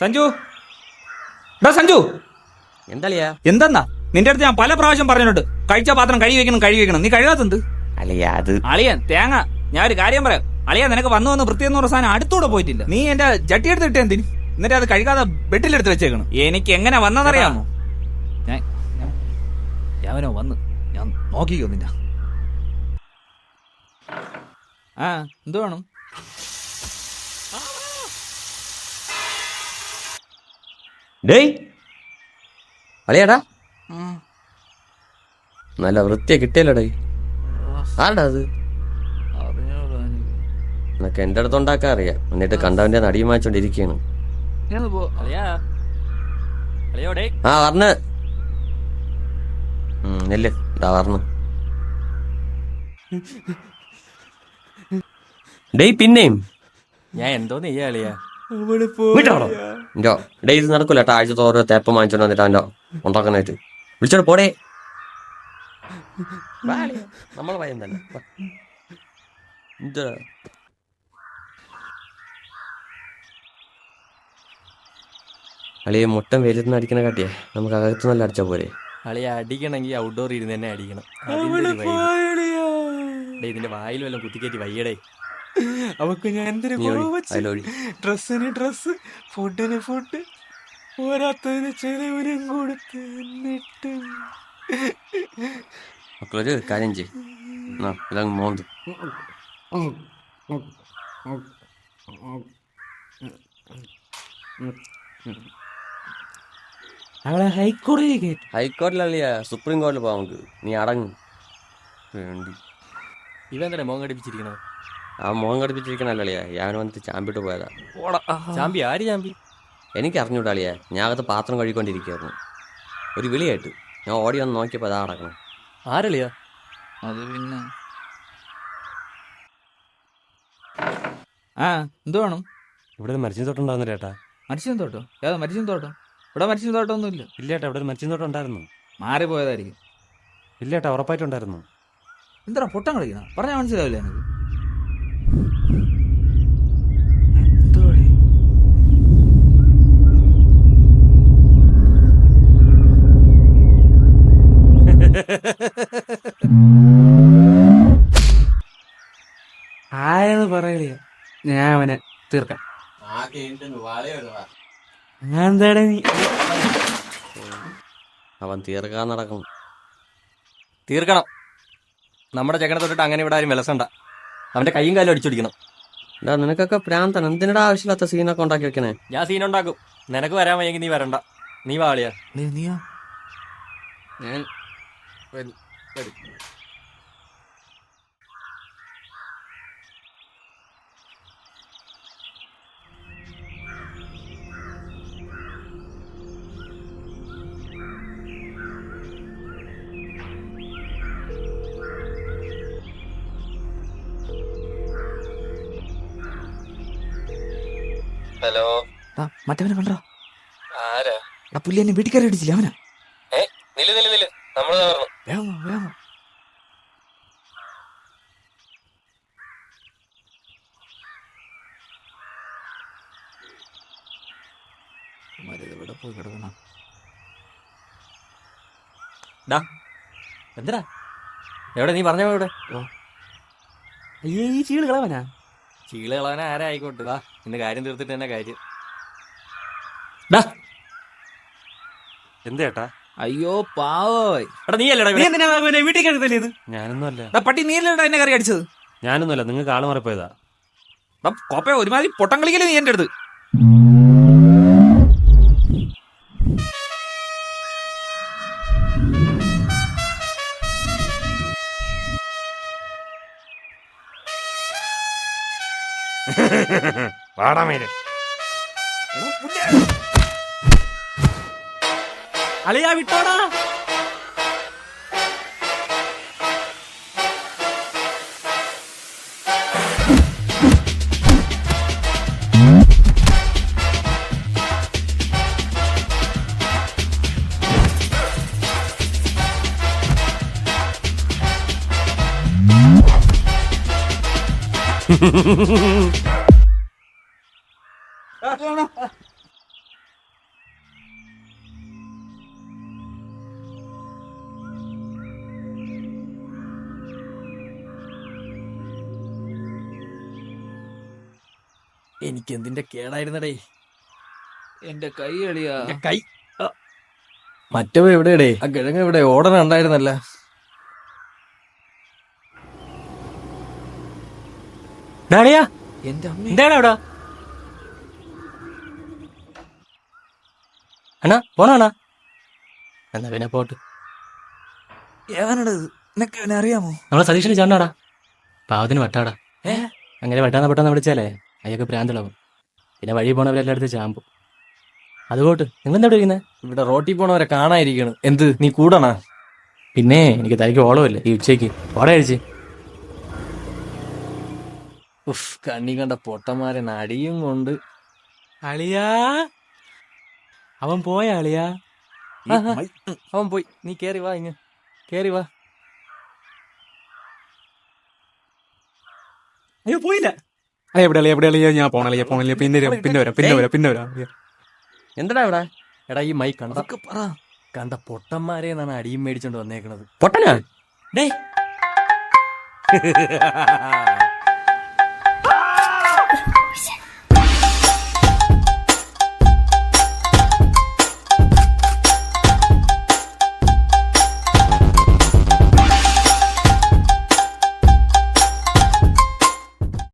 സഞ്ജു, ഡാ സഞ്ജു, എന്തളിയാ? എന്തെന്നാ നിന്റെ അടുത്ത് ഞാൻ പല പ്രാവശ്യം പറഞ്ഞിട്ടുണ്ട്, കഴിച്ച പാത്രം കഴുകി വെക്കണം. നീ കഴുകാത്തത് അളിയാ അത് അളിയൻ തേങ്ങ. ഞാൻ ഒരു കാര്യം പറയാം അളിയാ, നിനക്ക് വന്നു വൃത്തിയെന്ന് പറഞ്ഞ സാധനം അടുത്തൂടെ പോയിട്ടില്ല. നീ എന്റെ ജട്ടി എടുത്ത് ഇട്ടേ എന്തിന്? എന്നിട്ട് അത് കഴുകാതെ ബെഡിലെടുത്ത് വെച്ചേക്കണം. എനിക്ക് എങ്ങനെ വന്നതറിയാമോ? ഞാനോ വന്ന് ഞാൻ നോക്കിക്കോ നിന്നെ. ആ എന്ത് വേണം? ഡേയ് അളിയാടാ, നല്ല വൃത്തിയാ കിട്ടിയല്ലോടേ. ആരടാ അത്? നിനക്ക് എന്റെ അടുത്ത് ഉണ്ടാക്കാൻ അറിയാം, എന്നിട്ട് കണ്ടവന്റെ നടിയും വാങ്ങിച്ചോണ്ടിരിക്കയാണ്. ആ പറഞ്ഞ നെല്ല് ഇതാ പറഞ്ഞു. ഡേയ് പിന്നെയും ഞാൻ എന്തോന്ന് ചെയ്യാളിയാ? ഡേയ് ഇത് നടക്കൂല കേട്ടോ. ആഴ്ച തോറും തേപ്പം വാങ്ങിച്ചോണ്ട് വന്നിട്ട് അവൻ്റെ ഉണ്ടാക്കാനായിട്ട് വിളിച്ചോട് പോടേ. നമ്മളെ ഭയം തന്നെ. എന്താ അളിയെ മുട്ടൻ വെയിലത്തുനിന്ന് അടിക്കണ കാട്ടിയേ നമുക്ക് അകത്തു നല്ല അടിച്ചാ പോരെ? അളിയ അടിക്കണമെങ്കിൽ ഔട്ട്ഡോർ ഇരുന്ന് തന്നെ അടിക്കണം. ഇതിന്റെ വായിൽ വല്ലതും കുത്തിക്കയറ്റി വയ്യടേ. അവക്ക് ഞാൻ എന്തിനു ഡ്രസ്സിന് ഡ്രസ്സ്, ഫുഡിന് ഫുഡ്, പോരാത്തതിന് ചെലവിനും കൊടുത്ത്. എന്നിട്ട് മക്കളൊരു കാര്യം ചെയ്യും, ഇതങ്ങ് മോന്ത്. അവളെ ഹൈക്കോടതിയിലല്ല സുപ്രീം കോടതിയിൽ പോവാം നമുക്ക്. നീ അടങ്ങ് വേണ്ടി. ഇവന്താ മോൻ കടിപ്പിച്ചിരിക്കണത്? ആ മോൻ കടിപ്പിച്ചിരിക്കണല്ലിയാ, ഞാൻ വന്നിട്ട് ചാമ്പിട്ട് പോയതാ. ചാമ്പി? ആര് ചാമ്പി? എനിക്ക് അറിഞ്ഞൂടാളിയാ, ഞാൻ അകത്ത് പാത്രം കഴുകിക്കൊണ്ടിരിക്കുകയായിരുന്നു. ഒരു വിളിയായിട്ട് ഞാൻ ഓടി വന്ന് നോക്കിയപ്പോൾ അതാ അടക്കണം. ആരളിയാ അത്? പിന്നെ ആ എന്ത് വേണം? ഇവിടെ മരിച്ചിൻ തോട്ടം ഉണ്ടാകുന്ന ചേട്ടാ. മരിച്ചിൻ തോട്ടം? ഏതാ മരിച്ചിൻ തോട്ടം? ഇവിടെ മരിച്ചിൻ തോട്ടം ഒന്നും ഇല്ല. ഇല്ലേട്ടാ, ഇവിടെ മരിച്ചിൻ തോട്ടം ഉണ്ടായിരുന്നു. മാറിപ്പോയതായിരിക്കും. ഇല്ലേട്ടാ, ഉറപ്പായിട്ടുണ്ടായിരുന്നു. എന്താ പൊട്ടം കളിക്കുന്ന? പറഞ്ഞാൽ മനസ്സിലാവില്ല എനിക്ക്. ആരെന്ന് പറയലിയ, ഞാൻ അവനെ തീർക്കാം. എന്താടാ നീ? അവൻ തീർക്കാൻ നടക്കും. തീർക്കണം. നമ്മുടെ ചെക്കനെ തൊട്ടിട്ട് അങ്ങനെ ഇവിടെ ആരും വിലസണ്ട. അവന്റെ കൈയും കാലും അടിച്ചൊടിക്കണം. എന്താ നിനക്കൊക്കെ പ്രാന്തൻ? എന്തിനടാ ആവശ്യമില്ലാത്ത സീനൊക്കെ ഉണ്ടാക്കി വെക്കണേ? ഞാൻ സീനുണ്ടാക്കും. നിനക്ക് വരാൻ വയ്യെങ്കിൽ നീ വരണ്ട. നീ വാളിയാ. നീയോ? ഞാൻ ഹലോ, മറ്റവനെ കണ്ടോ? ആരാ? ആ പുള്ളി എന്നെ വീട്ടിൽ കയറി അടിച്ചില്ല അവനാ. നില്ല് നമ്മള് വേഗം വേഗം. ഇവിടെ പോയി കിടക്കണം. എന്താ എവിടെ? നീ പറഞ്ഞ എവിടെ? അയ്യേ, ഈ ചീള് കളവനാ. ചീള് കളവനെ ആരാ ആയിക്കോട്ടെ. വാ, ഇന്ന് കാര്യം തീർത്തിട്ട് തന്നെ കാര്യം. എന്താ ചേട്ടാ? അയ്യോ പാവോയ്. നീ അല്ലടാ വീട്ടിൽ കയറി ഇത്. ഞാനൊന്നും അല്ല. പട്ടി നീലടാ എന്നെ കറി അടിച്ചത്. ഞാനൊന്നുമല്ല, നിങ്ങൾക്ക് ആള് മാറിപ്പോയതാ. കോപ്പ ഒരുമാതിരി പൊട്ടം കളിക്കല് നീ എന്റെ അടുത്ത്. വാടാമേര് അളിയാ വിട്ടോടാ. എനിക്ക് എന്തിന്റെ കേടായിരുന്നടേ. എന്റെ കൈ അളിയാ. കൈ മറ്റവ എവിടെയടേ? ആ കിഴങ്ങ് എവിടെ? ഓർഡർ ഉണ്ടായിരുന്നല്ല. അളിയാ എന്റെ അമ്മ. എന്താണ് അവിടെ അണ്ണാ? പോണോ അണ്ണാ? എന്നാ പിന്നെ പോട്ട്. എവനടത്? നിനക്ക് അവനെ അറിയാമോ? നമ്മളെ സതീഷിന് ചേർന്നാടാ, പാവത്തിന് വട്ടാടാ. അങ്ങനെ വെട്ടാന്ന് പെട്ടെന്ന് വിളിച്ചാലേ അയ്യൊക്കെ ഭ്രാന്തിളവും. പിന്നെ വഴി പോണവരെല്ലാം എടുത്ത് ചാമ്പും. അതുപോട്ട് നിങ്ങൾ എന്താ ഇരിക്കുന്നത്? ഇവിടെ റോട്ടിൽ പോണവരെ കാണാതിരിക്കണ്. എന്ത് നീ കൂടണ? പിന്നെ എനിക്ക് തലയ്ക്ക് ഓളമില്ലേ ഈ ഉച്ചയ്ക്ക്. ഓട കഴിച്ച് ഉഫ്, കണ്ണി കണ്ട പൊട്ടന്മാരെ നടിയും കൊണ്ട്. അളിയാ അവൻ പോയ അളിയാ. അവൻ പോയി. നീ കേറി വാ, ഇങ്ങ് കേറി വാ. അയ്യോ പോയില്ല. എവിടെ അളിയാ? ഞാൻ പോണളിയാ പിന്നെ വരാം. എന്താടാ ഇവിടെ? എടാ ഈ മൈ കണ്ട അതൊക്കെ പറ. കണ്ട പൊട്ടന്മാരെ എന്നാണ് അടിയും മേടിച്ചോണ്ട് വന്നേക്കണത്. പൊട്ടനാ ഡേ